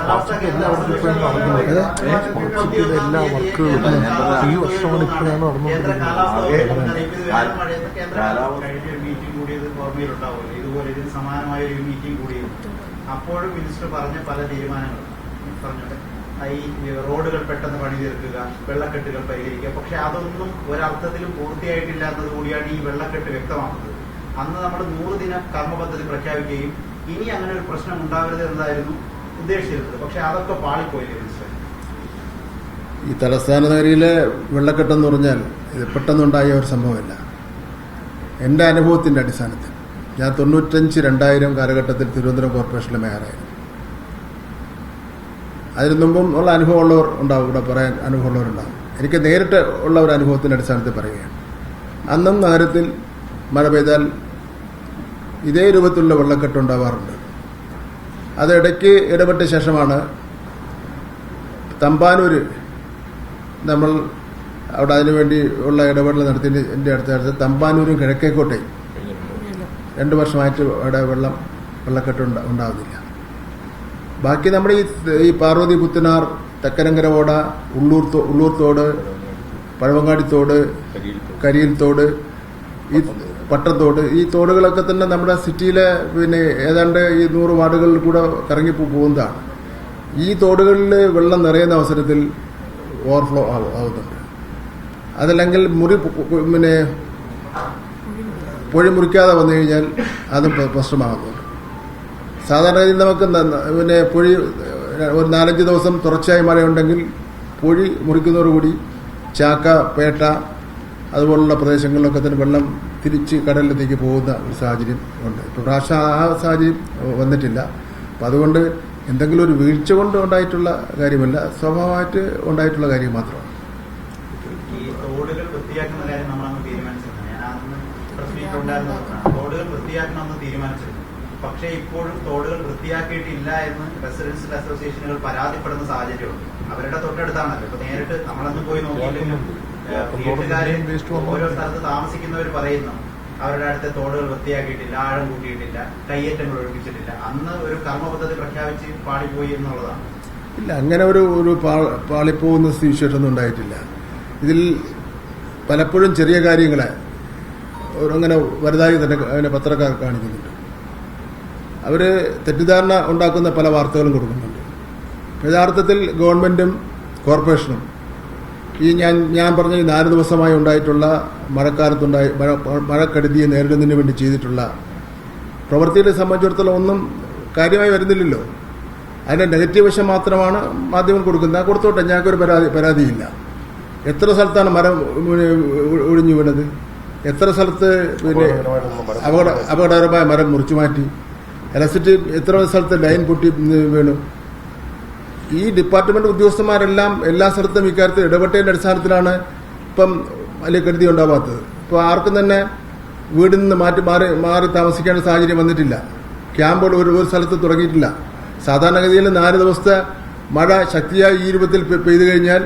എല്ലാവർക്കും ഇപ്പോഴും നടക്കുന്നത് എല്ലാ വർക്കുകളും ഈ വർഷമാണ് ഇപ്പോഴാണ് ഓർമ്മയിലുണ്ടാവുമല്ലോ. ഇതുപോലെ ഇതിന് സമാനമായ ഒരു മീറ്റിംഗ് കൂടിയിരുന്നു. അപ്പോഴും മിനിസ്റ്റർ പറഞ്ഞ പല തീരുമാനങ്ങളും പറഞ്ഞത് ഈ റോഡുകൾ പെട്ടെന്ന് പണി തീർക്കുക, വെള്ളക്കെട്ടുകൾ പരിഹരിക്കുക. പക്ഷെ അതൊന്നും ഒരർത്ഥത്തിലും പൂർത്തിയായിട്ടില്ലാത്തത് കൂടിയാണ് ഈ വെള്ളക്കെട്ട് വ്യക്തമാക്കുന്നത്. അന്ന് നമ്മൾ 100 ദിന കർമ്മ പദ്ധതി പ്രഖ്യാപിക്കുകയും ഇനി അങ്ങനെ ഒരു പ്രശ്നം ഉണ്ടാവരുത് എന്നതായിരുന്നു ഉദ്ദേശിച്ചിരുന്നത്. പക്ഷെ അതൊക്കെ പാളിപ്പോയില്ലേ മിനിസ്റ്റർ? ഈ തലസ്ഥാന നഗരിയിലെ വെള്ളക്കെട്ടെന്ന് പറഞ്ഞാൽ ഇത് പെട്ടെന്നുണ്ടായ ഒരു സംഭവമല്ല. എൻ്റെ അനുഭവത്തിൻ്റെ അടിസ്ഥാനത്തിൽ ഞാൻ 95-2000 കാലഘട്ടത്തിൽ തിരുവനന്തപുരം കോർപ്പറേഷനിലെ മേയറായിരുന്നു. അതിനു മുമ്പും ഉള്ള അനുഭവമുള്ളവർ ഉണ്ടാവും, ഇവിടെ പറയാൻ അനുഭവമുള്ളവരുണ്ടാവും. എനിക്ക് നേരിട്ട് ഉള്ള ഒരു അനുഭവത്തിൻ്റെ അടിസ്ഥാനത്തിൽ പറയുകയാണ്. അന്നും നഗരത്തിൽ മഴ പെയ്താൽ ഇതേ രൂപത്തിലുള്ള വെള്ളക്കെട്ട് ഉണ്ടാവാറുണ്ട്. അത് ഇടയ്ക്ക് ഇടപെട്ട ശേഷമാണ് തമ്പാനൂര് നമ്മൾ അവിടെ അതിനുവേണ്ടി ഉള്ള ഇടപെടൽ നടത്തിയതിൻ്റെ അടുത്ത തമ്പാനൂരും കിഴക്കേക്കോട്ടയും 2 വർഷമായിട്ട് അവിടെ വെള്ളക്കെട്ട് ഉണ്ടാകുന്നില്ല. ബാക്കി നമ്മുടെ ഈ പാർവതി പുത്തനാർ, തെക്കനങ്കര ഓട, ഉള്ളൂർത്തോട്, പഴവങ്ങാടിത്തോട്, കരിയിൽത്തോട്, ഈ പട്ടത്തോട്, ഈ തോടുകളൊക്കെ തന്നെ നമ്മുടെ സിറ്റിയിലെ ഏതാണ്ട് ഈ 100 വാർഡുകളിൽ കൂടെ കറങ്ങി പോകുന്നതാണ്. ഈ തോടുകളിൽ വെള്ളം നിറയുന്ന അവസരത്തിൽ ഓവർഫ്ലോ ആവുന്നുണ്ട്. അതല്ലെങ്കിൽ പൊഴി മുറിക്കാതെ വന്നു കഴിഞ്ഞാൽ അതും പ്രശ്നമാകുന്നുണ്ട്. സാധാരണ രീതിയിൽ നമുക്ക് പൊഴി ഒരു 4-5 ദിവസം തുടർച്ചയായി മഴയുണ്ടെങ്കിൽ പൊഴി മുറിക്കുന്നതോടുകൂടി ചാക്ക, പേട്ട അതുപോലുള്ള പ്രദേശങ്ങളിലൊക്കെ തന്നെ വെള്ളം തിരിച്ച് കടലിലേക്ക് പോകുന്ന ഒരു സാഹചര്യം ഉണ്ട്. ഇപ്പോൾ പ്രാവശ്യം ആ സാഹചര്യം വന്നിട്ടില്ല. അപ്പം അതുകൊണ്ട് എന്തെങ്കിലും ഒരു വീഴ്ച കൊണ്ട് ഉണ്ടായിട്ടുള്ള കാര്യമല്ല, സ്വാഭാവികമായിട്ട് ഉണ്ടായിട്ടുള്ള കാര്യം മാത്രമാണ്. ഈ തോടുകൾ വൃത്തിയാക്കുന്ന കാര്യം നമ്മളന്ന് തീരുമാനിച്ചിരുന്നു. ഞാൻ അന്ന് പ്രസ് മീറ്റ് ഉണ്ടായിരുന്നതാണ്. തോടുകൾ വൃത്തിയാക്കണമെന്ന് തീരുമാനിച്ചിരുന്നു. പക്ഷേ ഇപ്പോഴും തോടുകൾ വൃത്തിയാക്കിയിട്ടില്ല എന്ന് റെസിഡൻഷ്യൽ അസോസിയേഷനുകൾ പരാതിപ്പെടുന്ന സാഹചര്യമുണ്ട്. അവരുടെ തൊട്ടടുത്താണല്ലോ. ഇപ്പൊ നേരിട്ട് നമ്മളന്ന് പോയി നോക്കിയില്ലെങ്കിലും വീട്ടുകാര് ഓരോ സ്ഥലത്ത് താമസിക്കുന്നവർ പറയുന്നു അവരുടെ അടുത്ത തോടുകൾ വൃത്തിയാക്കിയിട്ടില്ല, ആഴം കൂട്ടിയിട്ടില്ല, കയ്യേറ്റങ്ങൾ ഒഴിപ്പിച്ചിട്ടില്ല. അന്ന് ഒരു കർമ്മ പദ്ധതി പ്രഖ്യാപിച്ച് പാളിപ്പോയി എന്നുള്ളതാണ്. ഇല്ല, അങ്ങനെ ഒരു പാളിപ്പോകുന്ന സ്ഥിതിവിശേഷമൊന്നും ഉണ്ടായിട്ടില്ല. ഇതിൽ പലപ്പോഴും ചെറിയ കാര്യങ്ങളെ അങ്ങനെ വലുതായി തന്നെ അതിനെ പത്രക്കാർ കാണിക്കുന്നുണ്ട്. അവര് തെറ്റിദ്ധാരണ ഉണ്ടാക്കുന്ന പല വാർത്തകളും കൊടുക്കുന്നുണ്ട്. യഥാർത്ഥത്തിൽ ഗവൺമെന്റും കോർപ്പറേഷനും ഈ ഞാൻ പറഞ്ഞ ഈ 4 ദിവസമായി ഉണ്ടായിട്ടുള്ള മഴക്കെടുതിയെ നേരിടുന്നതിന് വേണ്ടി ചെയ്തിട്ടുള്ള പ്രവൃത്തിയെ സംബന്ധിച്ചിടത്തോളം ഒന്നും കാര്യമായി വരുന്നില്ലല്ലോ. അതിന്റെ നെഗറ്റീവ് വശം മാത്രമാണ് മാധ്യമം കൊടുക്കുന്നത്. കൊടുത്തോട്ടെ, ഞങ്ങൾക്കൊരു പരാതിയില്ല. എത്ര സ്ഥലത്താണ് മരം ഒഴിഞ്ഞു വീണത്? എത്ര സ്ഥലത്ത് അപകടകരമായ മരം മുറിച്ചു മാറ്റി? ഇലക്ട്രിസിറ്റി എത്ര സ്ഥലത്ത് ലൈൻ പൊട്ടി വീണു? ഈ ഡിപ്പാർട്ട്മെന്റ് ഉദ്യോഗസ്ഥന്മാരെല്ലാം എല്ലാ സ്ഥലത്തും ഇക്കാര്യത്തിൽ ഇടപെട്ടതിന്റെ അടിസ്ഥാനത്തിലാണ് ഇപ്പം വലിയ കെടുതി ഉണ്ടാവാത്തത്. ഇപ്പോൾ ആർക്കും തന്നെ വീടിൽ നിന്ന് മാറി താമസിക്കേണ്ട സാഹചര്യം വന്നിട്ടില്ല. ക്യാമ്പുകൾ ഒരു സ്ഥലത്ത് തുടങ്ങിയിട്ടില്ല. സാധാരണഗതിയിൽ 4 ദിവസത്തെ മഴ ശക്തിയായി ഈ രൂപത്തിൽ പെയ്തു കഴിഞ്ഞാൽ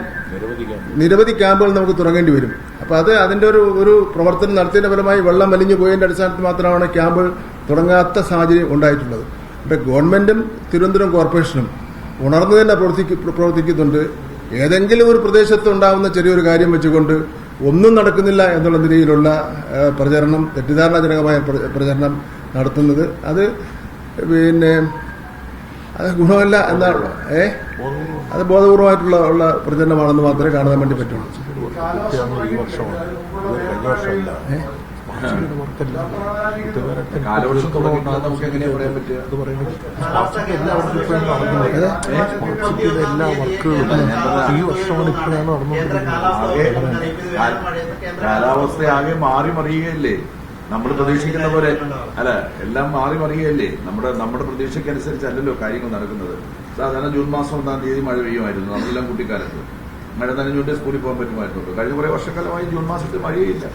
നിരവധി ക്യാമ്പുകൾ നമുക്ക് തുടങ്ങേണ്ടി വരും. അപ്പോൾ അതിന്റെ ഒരു പ്രവർത്തനം നടത്തിയതിന്റെ ഫലമായി വെള്ളം വലിഞ്ഞു പോയതിന്റെ അടിസ്ഥാനത്തിൽ മാത്രമാണ് ക്യാമ്പുകൾ തുടങ്ങാത്ത സാഹചര്യം ഉണ്ടായിട്ടുള്ളത്. ഇവിടെ ഗവൺമെന്റും തിരുവനന്തപുരം കോർപ്പറേഷനും ഉണർന്നു തന്നെ പ്രവർത്തിക്കുന്നുണ്ട്. ഏതെങ്കിലും ഒരു പ്രദേശത്ത് ഉണ്ടാകുന്ന ചെറിയൊരു കാര്യം വെച്ചുകൊണ്ട് ഒന്നും നടക്കുന്നില്ല എന്നുള്ള നിലയിലുള്ള പ്രചരണം, തെറ്റിദ്ധാരണാജനകമായ പ്രചരണം നടത്തുന്നത് അത് അത് ഗുണമല്ല എന്നാണ്. അത് ബോധപൂർവമായിട്ടുള്ള പ്രചരണമാണെന്ന് മാത്രമേ കാണാൻ വേണ്ടി പറ്റുള്ളൂ. ഈ വർഷമാണ്, കഴിഞ്ഞ വർഷമല്ല. എല്ലാവർക്കും ഇപ്പോഴും നടക്കുന്നത് എല്ലാ വർക്കുകളും ഈ വർഷമാണ് ഇപ്പോഴാണ് നടന്നുകൊണ്ടിരിക്കുന്നത്. കാലാവസ്ഥയാകെ മാറി മറിയുകയല്ലേ, നമ്മൾ പ്രതീക്ഷിക്കുന്ന പോലെ അല്ല, എല്ലാം മാറി മറിയുകയല്ലേ. നമ്മുടെ പ്രതീക്ഷയ്ക്കനുസരിച്ചല്ലല്ലോ കാര്യങ്ങൾ നടക്കുന്നത്. സാധാരണ ജൂൺ മാസം 1-ാം തീയതി മഴ പെയ്യുമായിരുന്നു. നമ്മളെല്ലാം കുട്ടിക്കാലത്ത് മഴ നനഞ്ഞുകൊണ്ട് സ്കൂളിൽ പോകാൻ പറ്റുമായിരുന്നു. കഴിഞ്ഞ കുറെ വർഷക്കാലമായി ജൂൺ മാസത്തിൽ മഴയില്ല.